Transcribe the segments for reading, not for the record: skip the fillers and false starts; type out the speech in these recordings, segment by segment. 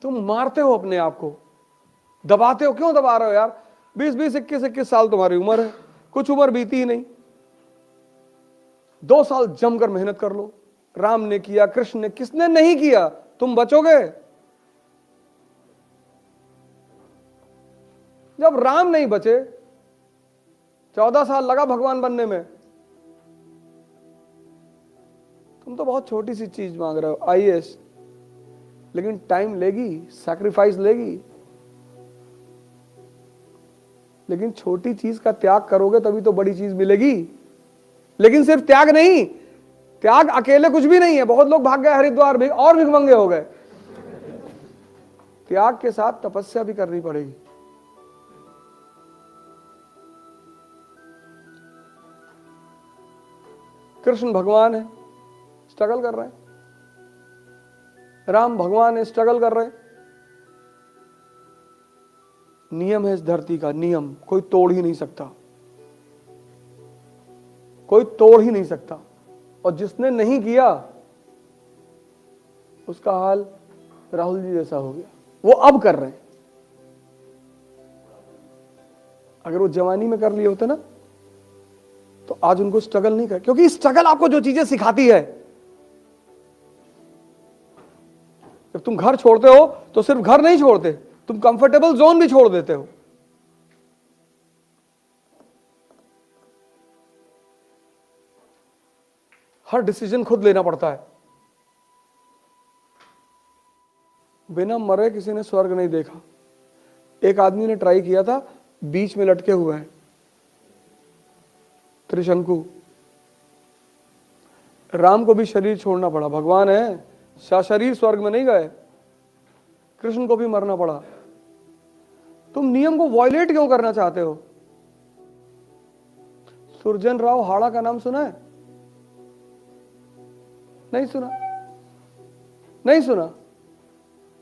तुम मारते हो अपने आप को, दबाते हो। क्यों दबा रहे हो यार? 20-20, 21-21 साल तुम्हारी उम्र है, कुछ उम्र बीती ही नहीं। 2 साल जमकर मेहनत कर लो। राम ने किया, कृष्ण ने, किसने नहीं किया? तुम बचोगे। जब राम नहीं बचे, 14 साल लगा भगवान बनने में, तुम तो बहुत छोटी सी चीज मांग रहे हो, आईएएस। लेकिन टाइम लेगी, सैक्रिफाइस लेगी। लेकिन छोटी चीज का त्याग करोगे तभी तो बड़ी चीज मिलेगी। लेकिन सिर्फ त्याग नहीं, त्याग अकेले कुछ भी नहीं है। बहुत लोग भाग गए हरिद्वार भी और भिखमंगे हो गए। त्याग के साथ तपस्या भी करनी पड़ेगी। कृष्ण भगवान है, स्ट्रगल कर रहे हैं। राम भगवान है, स्ट्रगल कर रहे हैं। नियम है इस धरती का, नियम कोई तोड़ ही नहीं सकता, कोई तोड़ ही नहीं सकता। और जिसने नहीं किया उसका हाल राहुल जी जैसा हो गया। वो अब कर रहे हैं। अगर वो जवानी में कर लिए होते ना तो आज उनको स्ट्रगल नहीं कर, क्योंकि स्ट्रगल आपको जो चीजें सिखाती है। जब तुम घर छोड़ते हो तो सिर्फ घर नहीं छोड़ते, तुम कंफर्टेबल जोन भी छोड़ देते हो। हर डिसीजन खुद लेना पड़ता है। बिना मरे किसी ने स्वर्ग नहीं देखा। एक आदमी ने ट्राई किया था, बीच में लटके हुए हैं, त्रिशंकु। राम को भी शरीर छोड़ना पड़ा, भगवान है, शरीर स्वर्ग में नहीं गए। कृष्ण को भी मरना पड़ा। तुम नियम को वायलेट क्यों करना चाहते हो? सुरजन राव हाड़ा का नाम सुना है? नहीं सुना? नहीं सुना?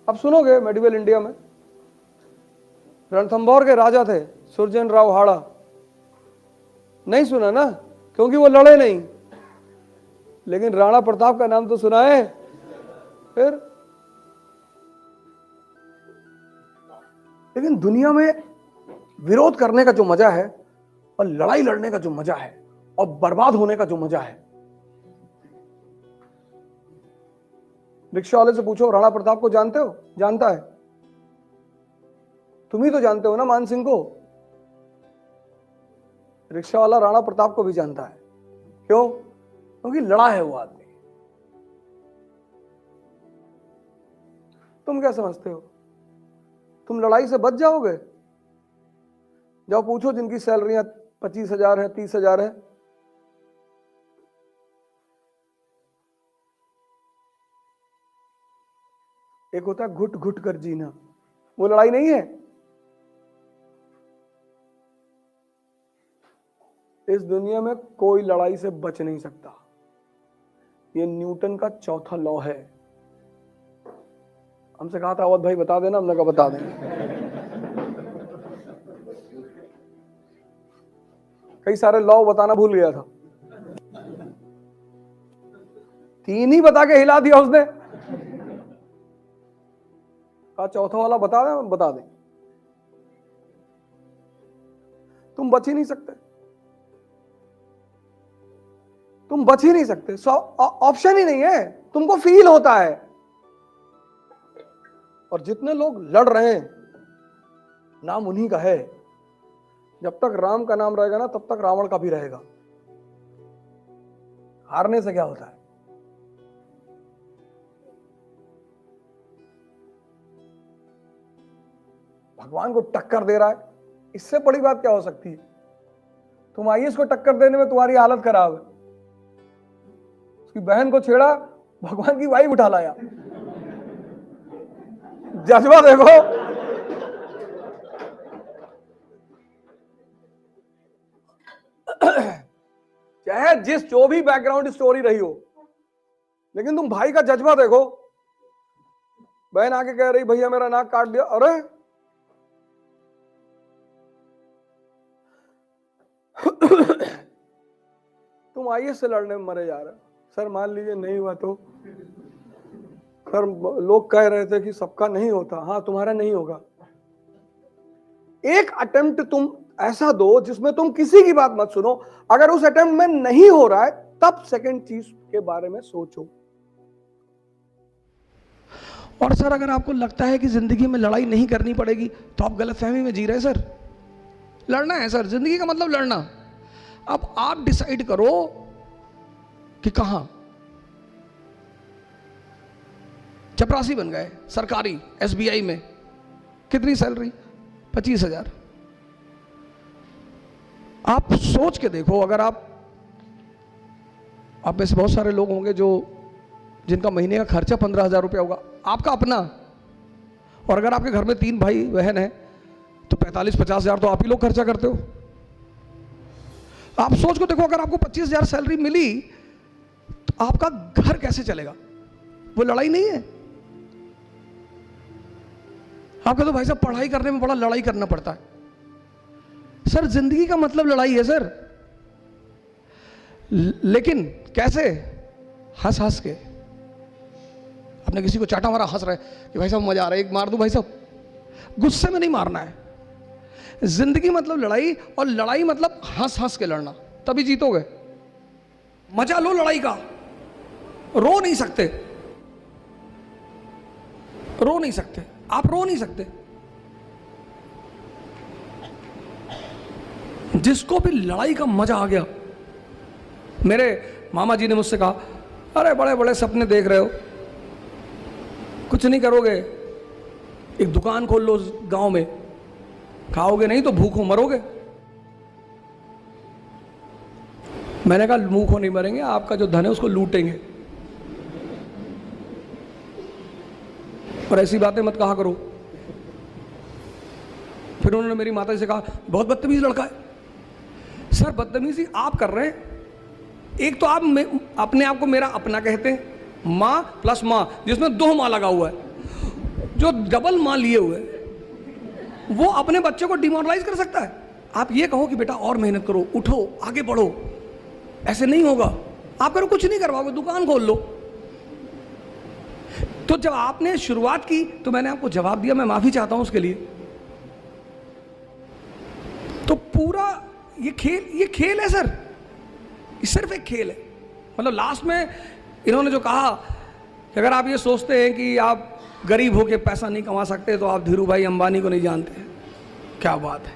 अब सुनोगे मेडिवल इंडिया में। रणथंभौर के राजा थे सुरजन राव हाड़ा। नहीं सुना ना, क्योंकि वो लड़े नहीं। लेकिन राणा प्रताप का नाम तो सुना है। फिर लेकिन दुनिया में विरोध करने का जो मजा है, और लड़ाई लड़ने का जो मजा है, और बर्बाद होने का जो मजा है। रिक्शा वाले से पूछो, राणा प्रताप को जानते हो? जानता है। तुम ही तो जानते हो ना मान सिंह को। रिक्शा वाला राणा प्रताप को भी जानता है। क्यों? क्योंकि लड़ा है वो आदमी। तुम क्या समझते हो तुम लड़ाई से बच जाओगे? जाओ पूछो जिनकी सैलरियां 25,000 है, 30,000 है। एक होता है घुट घुट कर जीना, वो लड़ाई नहीं है। इस दुनिया में कोई लड़ाई से बच नहीं सकता। ये न्यूटन का चौथा लॉ है। हमसे कहा था अवध भाई बता देना, हमने कहा बता देंगे। कई सारे लॉ बताना भूल गया था, 3 ही बता के हिला दिया उसने। कहा चौथा वाला बता दें, बता दें। तुम बच ही नहीं सकते, तुम बच ही नहीं सकते। ऑप्शन ही नहीं है। तुमको फील होता है। और जितने लोग लड़ रहे हैं, नाम उन्हीं का है। जब तक राम का नाम रहेगा ना, तब तक रावण का भी रहेगा। हारने से क्या होता है? भगवान को टक्कर दे रहा है, इससे बड़ी बात क्या हो सकती है? तुम आईएएस को टक्कर देने में तुम्हारी हालत खराब है। उसकी बहन को छेड़ा, भगवान की वाइफ उठा लाया। जज्बा देखो। चाहे जो भी बैकग्राउंड स्टोरी रही हो, लेकिन तुम भाई का जज्बा देखो। बहन आके कह रही भैया मेरा नाक काट दिया। अरे तुम आईएएस से लड़ने में मरे जा रहे हो। सर मान लीजिए नहीं हुआ तो सर लोग कह रहे थे कि सबका नहीं होता, हाँ तुम्हारा नहीं होगा। एक अटेम्प्ट तुम ऐसा दो जिसमें तुम किसी की बात मत सुनो, अगर उस अटेम्प्ट में नहीं हो रहा है तब सेकंड चीज के बारे में सोचो। और सर अगर आपको लगता है कि जिंदगी में लड़ाई नहीं करनी पड़ेगी तो आप गलतफहमी में जी रहे हैं सर। लड़ना है सर, जिंदगी का मतलब लड़ना। अब आप डिसाइड करो कि कहां। चपरासी बन गए सरकारी एसबीआई में, कितनी सैलरी? 25,000। आप सोच के देखो, अगर आप में से बहुत सारे लोग होंगे जो जिनका महीने का खर्चा 15,000 रुपया होगा, आपका अपना, और अगर आपके घर में 3 भाई बहन है तो 45-50 हजार तो आप ही लोग खर्चा करते हो। आप सोच को देखो, अगर आपको 25,000 सैलरी मिली तो आपका घर कैसे चलेगा? वो लड़ाई नहीं है। आप कहते हो भाई साहब पढ़ाई करने में बड़ा लड़ाई करना पड़ता है। सर जिंदगी का मतलब लड़ाई है सर, लेकिन कैसे? हंस हंस के। आपने किसी को चाटा मारा, हंस रहे कि भाई साहब मजा आ रहा है, एक मार दूं भाई साहब। गुस्से में नहीं मारना है। जिंदगी मतलब लड़ाई, और लड़ाई मतलब हंस हंस के लड़ना, तभी जीतोगे। मजा लो लड़ाई का, रो नहीं सकते, रो नहीं सकते, आप रो नहीं सकते। जिसको भी लड़ाई का मजा आ गया, मेरे मामा जी ने मुझसे कहा, अरे बड़े बड़े सपने देख रहे हो, कुछ नहीं करोगे, एक दुकान खोल लो गांव में, खाओगे नहीं तो भूखों मरोगे। मैंने कहा भूखों नहीं मरेंगे, आपका जो धन है उसको लूटेंगे, और ऐसी बातें मत कहा करो। फिर उन्होंने मेरी माता जी से कहा, बहुत बदतमीज लड़का है। सर बदतमीजी आप कर रहे हैं। एक तो आप अपने आप को मेरा अपना कहते हैं, माँ प्लस माँ, जिसमें 2 माँ लगा हुआ है, जो डबल माँ लिए हुए वो अपने बच्चे को डिमोरलाइज कर सकता है। आप ये कहो कि बेटा और मेहनत करो, उठो, आगे बढ़ो, ऐसे नहीं होगा। आप करो कुछ नहीं करवाओगे, दुकान खोल लो। तो जब आपने शुरुआत की तो मैंने आपको जवाब दिया, मैं माफी चाहता हूं उसके लिए। तो पूरा ये खेल है सर, ये सिर्फ एक खेल है। मतलब लास्ट में इन्होंने जो कहा कि अगर आप ये सोचते हैं कि आप गरीब होके पैसा नहीं कमा सकते तो आप धीरू भाई अंबानी को नहीं जानते। क्या बात है।